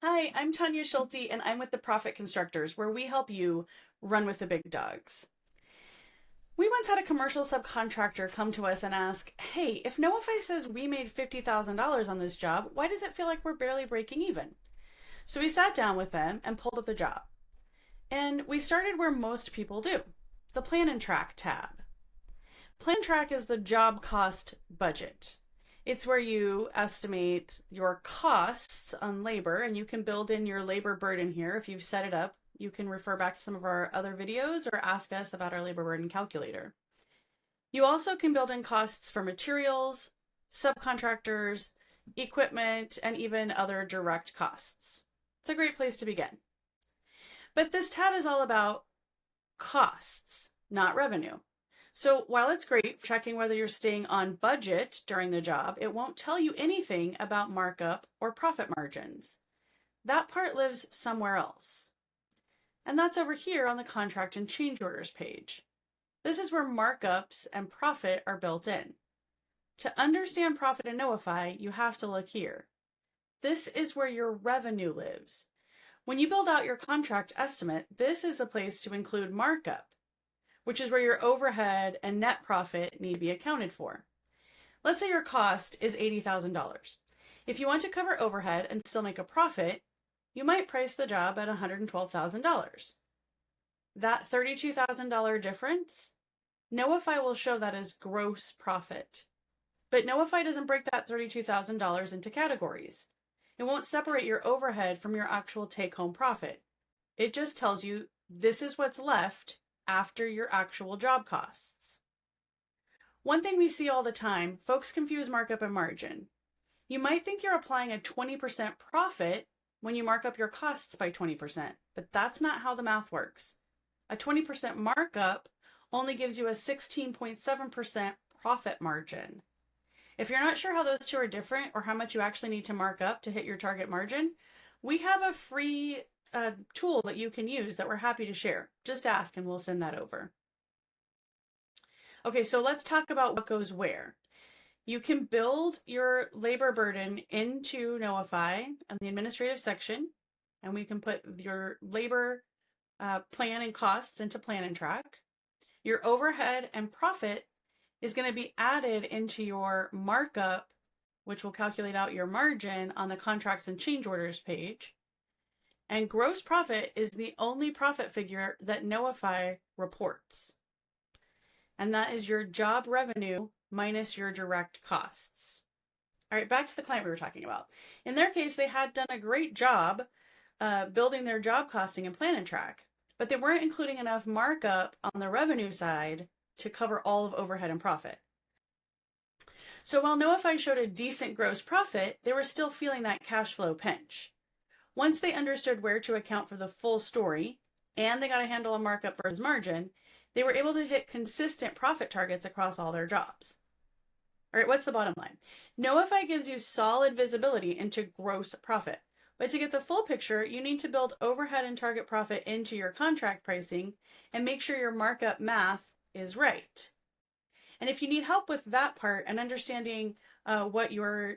Hi, I'm Tonya Schulte, and I'm with the Profit Constructors, where we help you run with the big dogs. We once had a commercial subcontractor come to us and ask, "Hey, if Knowify says we made $50,000 on this job, why does it feel like we're barely breaking even?" So we sat down with them and pulled up the job. And we started where most people do, the Plan and Track tab. Plan Track is the job cost budget. It's where you estimate your costs on labor, and you can build in your labor burden here. If you've set it up, you can refer back to some of our other videos or ask us about our labor burden calculator. You also can build in costs for materials, subcontractors, equipment, and even other direct costs. It's a great place to begin. But this tab is all about costs, not revenue. So while it's great for checking whether you're staying on budget during the job, it won't tell you anything about markup or profit margins. That part lives somewhere else. And that's over here on the contract and change orders page. This is where markups and profit are built in. To understand profit in Knowify, you have to look here. This is where your revenue lives. When you build out your contract estimate, this is the place to include markup, which is where your overhead and net profit need to be accounted for. Let's say your cost is $80,000. If you want to cover overhead and still make a profit, you might price the job at $112,000. That $32,000 difference, Knowify will show that as gross profit. But Knowify doesn't break that $32,000 into categories. It won't separate your overhead from your actual take-home profit. It just tells you this is what's left after your actual job costs. One thing we see all the time, folks confuse markup and margin. You might think you're applying a 20% profit when you mark up your costs by 20%, but that's not how the math works. A 20% markup only gives you a 16.7% profit margin. If you're not sure how those two are different or how much you actually need to mark up to hit your target margin, we have a free tool that you can use that we're happy to share. Just ask and we'll send that over. Okay, so let's talk about what goes where. You can build your labor burden into Knowify and the administrative section, and we can put your labor plan and costs into Plan and Track. Your overhead and profit is going to be added into your markup, which will calculate out your margin on the contracts and change orders page. And gross profit is the only profit figure that Knowify reports. And that is your job revenue minus your direct costs. All right, back to the client we were talking about. In their case, they had done a great job building their job costing and Plan and Track, but they weren't including enough markup on the revenue side to cover all of overhead and profit. So while Knowify showed a decent gross profit, they were still feeling that cash flow pinch. Once they understood where to account for the full story, and they got a handle on markup versus margin, they were able to hit consistent profit targets across all their jobs. All right, what's the bottom line? Knowify gives you solid visibility into gross profit. But to get the full picture, you need to build overhead and target profit into your contract pricing and make sure your markup math is right. And if you need help with that part and understanding what your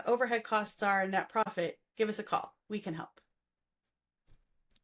overhead costs are and net profit, give us a call. We can help.